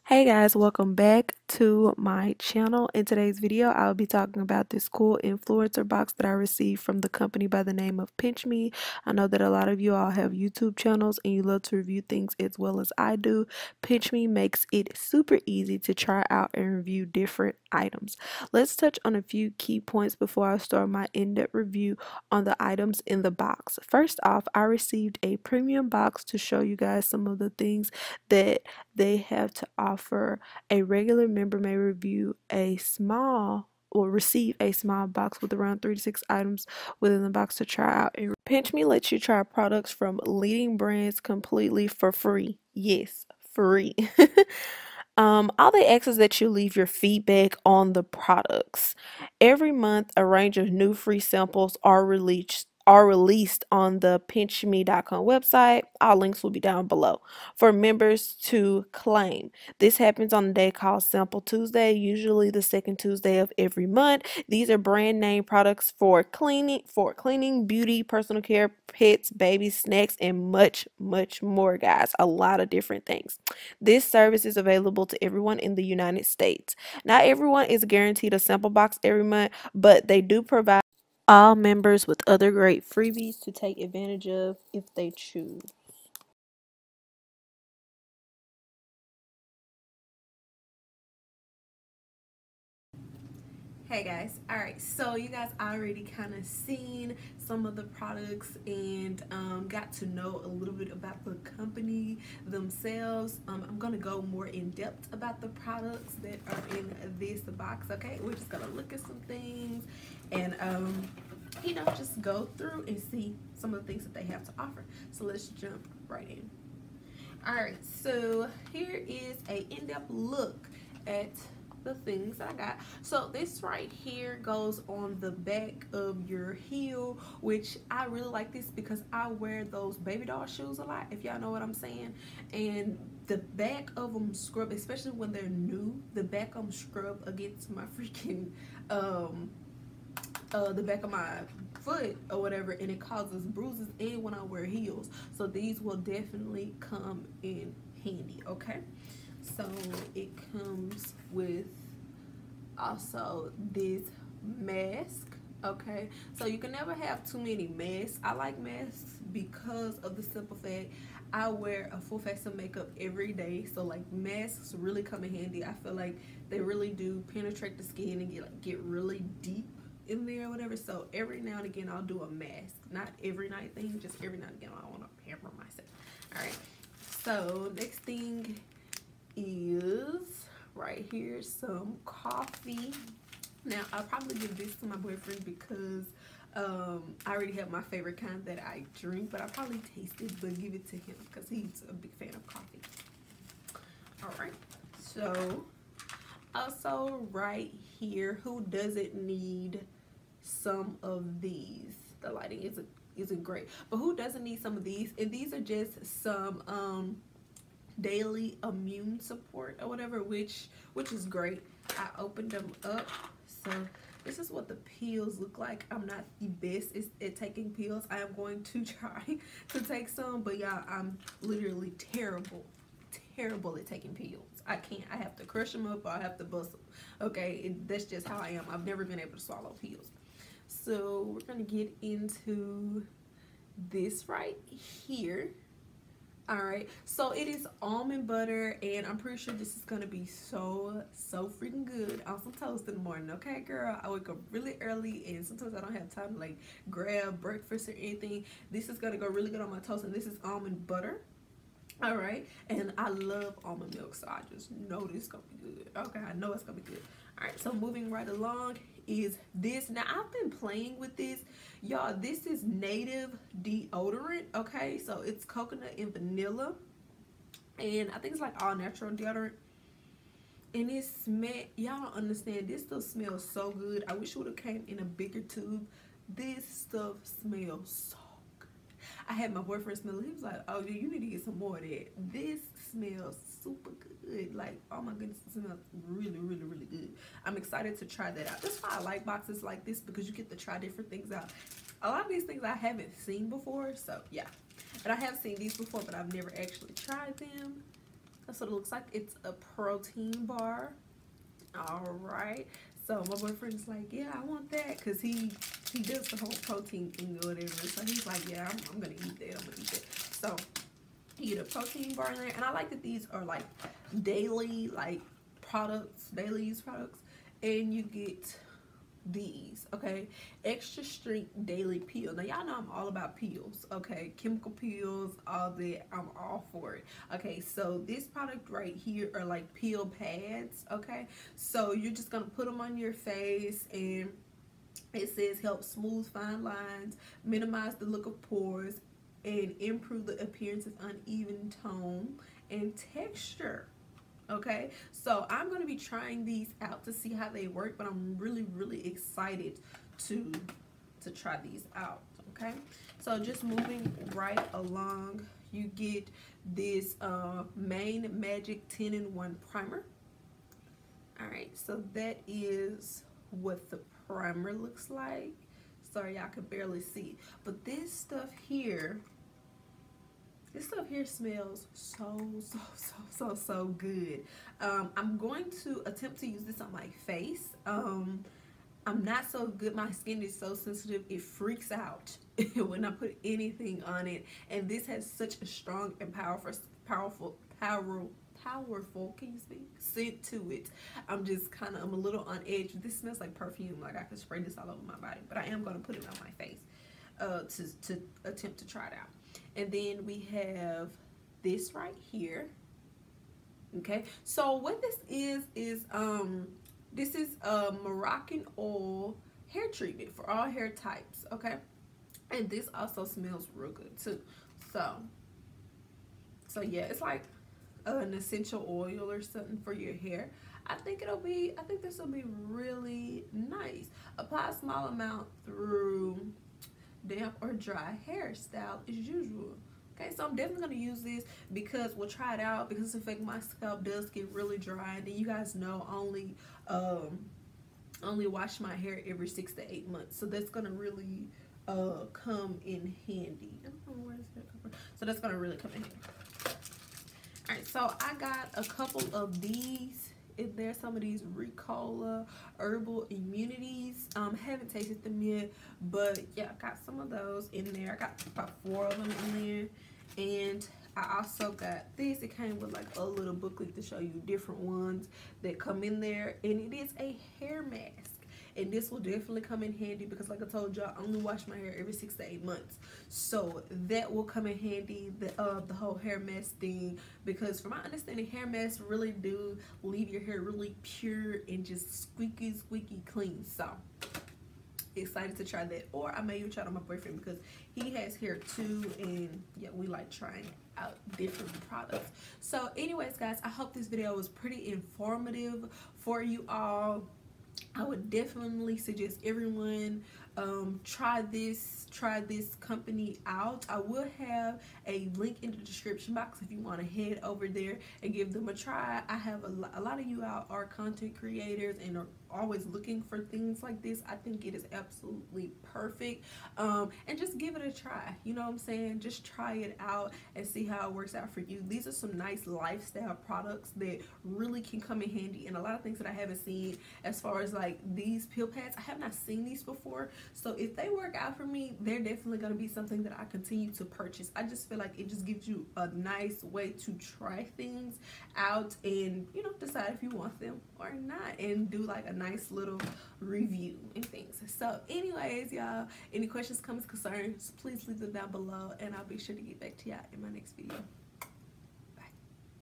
Hey guys, welcome back to my channel. In today's video, I'll be talking about this cool influencer box that I received from the company by the name of PINCHme. I know that a lot of you all have YouTube channels and you love to review things as well as I do. PINCHme makes it super easy to try out and review different items. Let's touch on a few key points before I start my in-depth review on the items in the box. First off, I received a premium box to show you guys some of the things that they have to offer. A regular member may review a small or receive a small box with around 3 to 6 items within the box to try out. And PINCHme lets you try products from leading brands completely for free. Yes, free. All they ask is that you leave your feedback on the products. Every month, a range of new free samples are released on the pinchme.com website. All links will be down below for members to claim. This happens on a day called Sample Tuesday, usually the second Tuesday of every month. These are brand name products for cleaning, beauty, personal care, pets, babies, snacks, and much more, guys. A lot of different things. This service is available to everyone in the United States. Not everyone is guaranteed a sample box every month, but they do provide all members with other great freebies to take advantage of if they choose. Hey guys, alright, so you guys already kind of seen some of the products and got to know a little bit about the company themselves. I'm gonna go more in depth about the products that are in this box. Okay, we're just gonna look at some things and just go through and see some of the things that they have to offer. So let's jump right in. Alright, so here is a in-depth look at the things that I got. So this right here goes on the back of your heel, which I really like this because I wear those baby doll shoes a lot, if y'all know what I'm saying. And the back of them scrub, especially when they're new, the back of them scrub against my freaking the back of my foot or whatever, and it causes bruises and when I wear heels. So these will definitely come in handy. Okay, so it comes with also this mask. Okay, so you can never have too many masks. I like masks because of the simple fact I wear a full face of makeup every day, so like masks really come in handy. I feel like they really do penetrate the skin and get really deep in there or whatever. So every now and again I'll do a mask, not every night thing, just every now and again I want to pamper myself. All right, so next thing is right here some coffee. Now I'll probably give this to my boyfriend because I already have my favorite kind that I drink, but I'll probably taste it but give it to him because he's a big fan of coffee. All right, so also right here, who doesn't need some of these? The lighting isn't great, but who doesn't need some of these? And these are just some daily immune support or whatever, which is great. I opened them up, so this is what the pills look like. I'm not the best at taking pills. I am going to try to take some, but y'all, I'm literally terrible at taking pills. I can't. I have to crush them up or I have to bust them. Okay, that's just how I am. I've never been able to swallow pills. So we're gonna get into this right here. All right, so it is almond butter, and I'm pretty sure this is gonna be so freaking good on some toast in the morning. Okay, girl, I wake up really early and sometimes I don't have time to like grab breakfast or anything. This is gonna go really good on my toast, and this is almond butter. All right, and I love almond milk, so I just know this is gonna be good. Okay, I know it's gonna be good. All right, so moving right along is this. Now I've been playing with this, y'all. This is native deodorant. Okay, so it's coconut and vanilla, and I think it's like all natural deodorant. And it smell, y'all don't understand, this stuff smells so good. I wish it would have came in a bigger tube. This stuff smells so good. I had my boyfriend smell it. He was like, oh, you need to get some more of that. This smells super good. Like, oh my goodness, it smells really good. I'm excited to try that out. That's why I like boxes like this, because you get to try different things out. A lot of these things I haven't seen before, so yeah. But I have seen these before, but I've never actually tried them. That's what it looks like. It's a protein bar. All right. So my boyfriend's like, yeah, I want that, because he does the whole protein thing or whatever. So he's like, yeah, I'm gonna eat that. I'm gonna eat that. So you get a protein bar in there, and I like that these are like daily products, daily use products, and you get these, okay, extra strength daily peel. Now y'all know I'm all about peels, okay, chemical peels, all that. I'm all for it. Okay, so this product right here are like peel pads, okay, so you're just gonna put them on your face, and it says help smooth fine lines, minimize the look of pores, and improve the appearance of uneven tone and texture. Okay, so I'm going to be trying these out to see how they work, but I'm really excited to try these out. Okay, so just moving right along, you get this Main Magic 10-in-1 primer. All right, so that is what the primer looks like. Sorry, y'all can barely see, but this stuff here smells so good. I'm going to attempt to use this on my face. I'm not so good. My skin is so sensitive, it freaks out when I put anything on it. And this has such a strong and powerful, can you speak? Scent to it. I'm a little on edge. This smells like perfume. Like I could spray this all over my body, but I am going to put it on my face to attempt to try it out. And then we have this right here. Okay, so what this is this is a Moroccan oil hair treatment for all hair types. Okay, and this also smells real good too. So yeah, it's like an essential oil or something for your hair. I think this will be really nice. Apply a small amount through damp or dry hairstyle as usual. Okay, so I'm definitely going to use this because we'll try it out, because in fact my scalp does get really dry, and you guys know only wash my hair every 6 to 8 months, so that's going to really come in handy. I don't know where this hair come from. So that's going to really come in handy. All right, so I got a couple of these. If there's some of these Ricola herbal immunities, haven't tasted them yet, but yeah, I got some of those in there. I got about 4 of them in there, and I also got this. It came with like a little booklet to show you different ones that come in there, and it is a hair mask. And this will definitely come in handy because, like I told y'all, I only wash my hair every 6 to 8 months. So that will come in handy, the whole hair mask thing, because from my understanding, hair masks really do leave your hair really pure and just squeaky clean. So excited to try that. Or I may even try it on my boyfriend because he has hair too, and yeah, we like trying out different products. So anyways, guys, I hope this video was pretty informative for you all. I would definitely suggest everyone try this company out. I will have a link in the description box if you want to head over there and give them a try. I have a lot of you out are content creators and are always looking for things like this. I think it is absolutely perfect, and just give it a try. You know what I'm saying? Just try it out and see how it works out for you. These are some nice lifestyle products that really can come in handy, and a lot of things that I haven't seen as far as like these peel pads. I have not seen these before, so if they work out for me, they're definitely going to be something that I continue to purchase. I just feel like it just gives you a nice way to try things out and, you know, decide if you want them or not, and do like a nice little review and things. So anyways, y'all, any questions, comments, concerns, please leave them down below, and I'll be sure to get back to y'all in my next video.